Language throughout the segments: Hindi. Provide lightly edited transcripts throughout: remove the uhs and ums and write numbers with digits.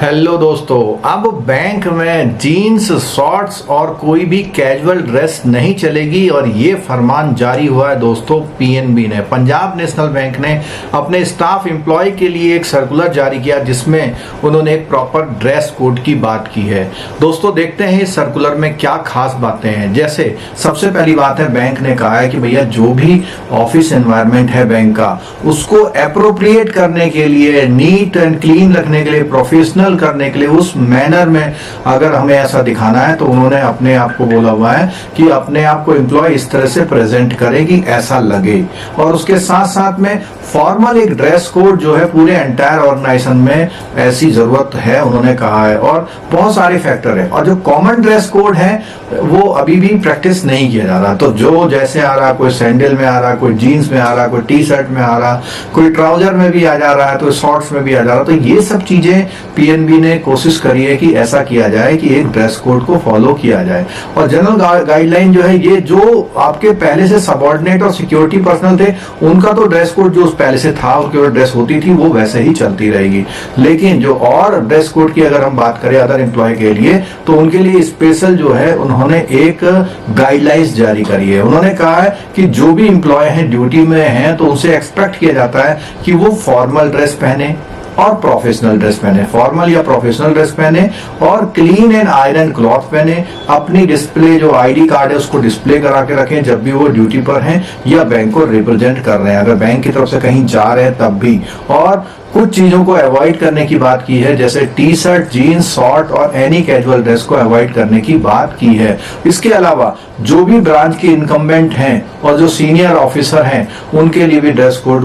हेलो दोस्तों, अब बैंक में जीन्स, शॉर्ट्स और कोई भी कैजुअल ड्रेस नहीं चलेगी और ये फरमान जारी हुआ है दोस्तों। पीएनबी ने, पंजाब नेशनल बैंक ने अपने स्टाफ एम्प्लॉय के लिए एक सर्कुलर जारी किया जिसमें उन्होंने एक प्रॉपर ड्रेस कोड की बात की है। दोस्तों देखते हैं इस सर्कुलर में क्या खास बातें हैं। जैसे सबसे पहली बात है, बैंक ने कहा है कि भैया जो भी ऑफिस एनवायरनमेंट है बैंक का, उसको एप्रोप्रिएट करने के लिए, नीट एंड क्लीन रखने के लिए, प्रोफेशनल करने के लिए, उस मैनर में अगर हमें ऐसा दिखाना है तो उन्होंने अपने आप को बोला हुआ है कि अपने आप को एम्प्लॉय इस तरह से प्रेजेंट करे कि ऐसा लगे। और उसके साथ साथ में फॉर्मल एक ड्रेस कोड जो है पूरे एंटायर ऑर्गेनाइजेशन में ऐसी जरूरत है, उन्होंने कहा है। और बहुत सारे फैक्टर है। और जो कॉमन ड्रेस कोड है वो अभी भी प्रैक्टिस नहीं किया जा रहा। तो जो जैसे आ रहा, कोई सैंडल में आ रहा, कोई जीन्स में आ रहा, कोई टी शर्ट में आ रहा, कोई ट्राउजर में भी आ जा रहा है, तो शॉर्ट्स में भी आ जा रहा। तो ये सब चीजें पीएनबी ने कोशिश करी है कि ऐसा किया जाए कि एक ड्रेस कोड को फॉलो किया जाए। और जनरल गाइडलाइन जो है, ये जो आपके पहले से सबऑर्डिनेट और सिक्योरिटी पर्सनल थे उनका तो ड्रेस कोड जो पहले से था, उनकी ड्रेस होती थी, वो वैसे ही चलती रहेगी। लेकिन जो और ड्रेस कोड की अगर हम बात करें अदर एम्प्लॉय के लिए, तो उनके लिए स्पेशल जो है उन्होंने एक गाइडलाइंस जारी करी है। उन्होंने कहा है कि जो भी एम्प्लॉय हैं, ड्यूटी में हैं, तो उनसे एक्सपेक्ट किया जाता है कि वो फॉर्मल ड्रेस पहने और प्रोफेशनल ड्रेस पहने, फॉर्मल या प्रोफेशनल ड्रेस पहने, और क्लीन एंड आयरन क्लॉथ पहने। अपनी डिस्प्ले जो आईडी कार्ड है उसको डिस्प्ले करा के रखें जब भी वो ड्यूटी पर हैं या बैंक को रिप्रेजेंट कर रहे हैं, अगर बैंक की तरफ से कहीं जा रहे हैं तब भी। और कुछ चीजों को अवॉइड करने की बात की है, जैसे टी शर्ट, जीन्स, शॉर्ट और एनी कैजुअल ड्रेस को अवॉइड करने की बात की है। इसके अलावा जो भी ब्रांच के इनकम्बेंट हैं और जो सीनियर ऑफिसर हैं उनके लिए भी ड्रेस कोड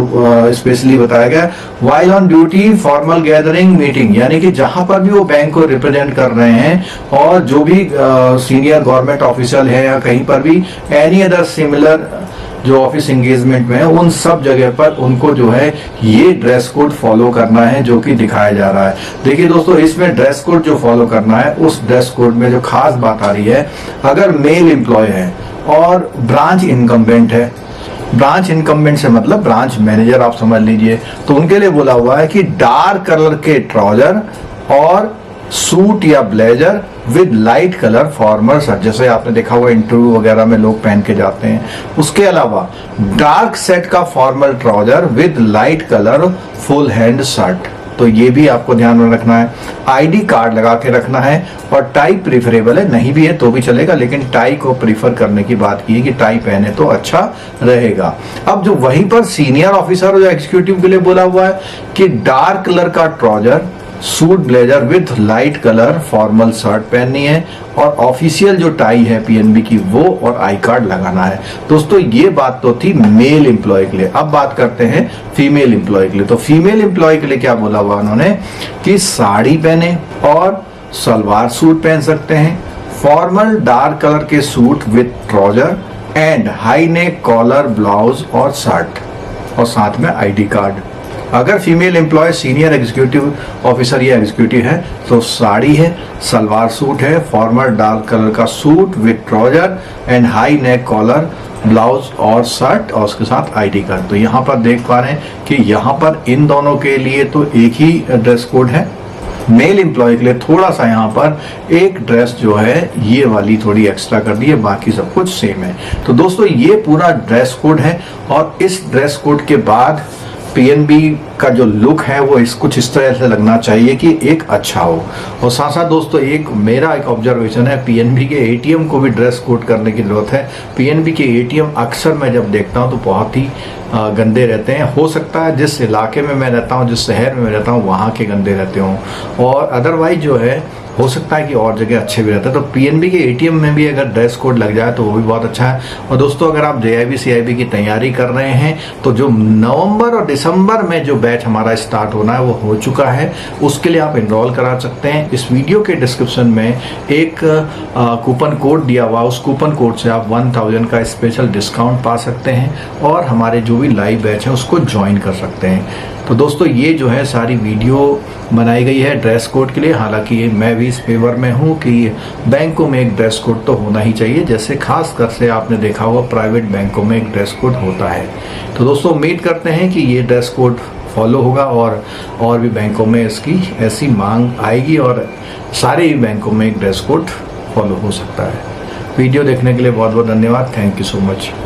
स्पेशली बताया गया। While on duty, formal gathering, meeting, यानी कि जहां पर भी वो बैंक को रिप्रेजेंट कर रहे हैं और जो भी सीनियर गवर्नमेंट ऑफिसर है या कहीं पर भी एनी अदर सिमिलर जो ऑफिस एंगेजमेंट में है, उन सब जगह पर उनको जो है ये ड्रेस कोड फॉलो करना है जो कि दिखाया जा रहा है। देखिए दोस्तों, इसमें ड्रेस कोड जो फॉलो करना है, उस ड्रेस कोड में जो खास बात आ रही है, अगर मेल एम्प्लॉय है और ब्रांच इनकम्बेंट है, ब्रांच इनकम्बेंट से मतलब ब्रांच मैनेजर आप समझ लीजिए, तो उनके लिए बोला हुआ है कि डार्क कलर के ट्राउजर और सूट या blazer with light colour formal shirt, जैसे आपने देखा हुआ इंटरव्यू वगैरह में लोग पहन के जाते हैं। उसके अलावा डार्क सेट का formal trouser with light colour full hand shirt, तो ये भी आपको ध्यान में रखना है। आईडी कार्ड लगा के रखना है और टाई प्रीफरेबल है, नहीं भी है तो भी चलेगा, लेकिन टाई को प्रीफर करने की बात की है कि टाई पहने तो अच्छा रहेगा। अब जो वहीं पर सीनियर ऑफिसर और एग्जीक्यूटिव के लिए बोला हुआ है कि डार्क कलर का trouser, suit blazer with light colour formal shirt पहननी है और ऑफिशियल जो टाई है पीएनबी की वो और आई कार्ड लगाना है। दोस्तों ये बात तो थी मेल एम्प्लॉय के लिए। अब बात करते हैं फीमेल एम्प्लॉय के लिए। तो फीमेल एम्प्लॉय के लिए क्या बोला हुआ उन्होंने कि साड़ी पहने और सलवार सूट पहन सकते हैं, फॉर्मल डार्क कलर के suit with trouser and high neck collar blouse और शर्ट, और साथ में आईडी कार्ड। अगर female employ senior executive officer या एग्जीक्यूटिव है तो साड़ी है, सलवार सूट है, फॉर्मल डार्क कलर का suit with trouser and high neck collar blouse और शर्ट, और उसके साथ आईडी कार्ड। तो यहाँ पर देख पा रहे हैं कि यहाँ पर इन दोनों के लिए तो एक ही ड्रेस कोड है। मेल एम्प्लॉय के लिए थोड़ा सा यहाँ पर एक ड्रेस जो है ये वाली थोड़ी एक्स्ट्रा कर दी है, बाकी सब कुछ सेम है। तो दोस्तों ये पूरा ड्रेस कोड है और इस ड्रेस कोड के बाद पीएनबी का जो लुक है वो कुछ इस तरह से लगना चाहिए कि एक अच्छा हो। और साथ साथ दोस्तों मेरा एक ऑब्जर्वेशन है, पीएनबी के एटीएम को भी ड्रेस कोड करने की जरूरत है। पीएनबी के एटीएम अक्सर मैं जब देखता हूँ तो बहुत ही गंदे रहते हैं। हो सकता है जिस इलाके में मैं रहता हूँ, जिस शहर में मैं रहता हूँ, वहाँ के गंदे रहते हों, और अदरवाइज जो है हो सकता है कि और जगह अच्छे भी रहते हैं। तो पीएनबी के एटीएम में भी अगर ड्रेस कोड लग जाए तो वो भी बहुत अच्छा है। और दोस्तों अगर आप जेआईबी सीआईबी की तैयारी कर रहे हैं तो जो नवंबर और दिसंबर में जो बैच हमारा स्टार्ट होना है वो हो चुका है, उसके लिए आप एनरोल करा सकते हैं। इस वीडियो के डिस्क्रिप्शन में एक कूपन कोड दिया हुआ, उस कूपन कोड से आप 1000 का स्पेशल डिस्काउंट पा सकते हैं और हमारे जो भी लाइव बैच है उसको ज्वाइन कर सकते हैं। तो दोस्तों ये जो है सारी वीडियो बनाई गई है ड्रेस कोड के लिए। हालांकि मैं भी इस फेवर में हूँ कि बैंकों में एक ड्रेस कोड तो होना ही चाहिए, जैसे खास कर से आपने देखा होगा प्राइवेट बैंकों में एक ड्रेस कोड होता है। तो दोस्तों उम्मीद करते हैं कि ये ड्रेस कोड फॉलो होगा और भी बैंकों में इसकी ऐसी मांग आएगी और सारे ही बैंकों में एक ड्रेस कोड फॉलो हो सकता है। वीडियो देखने के लिए बहुत बहुत धन्यवाद। Thank you so much.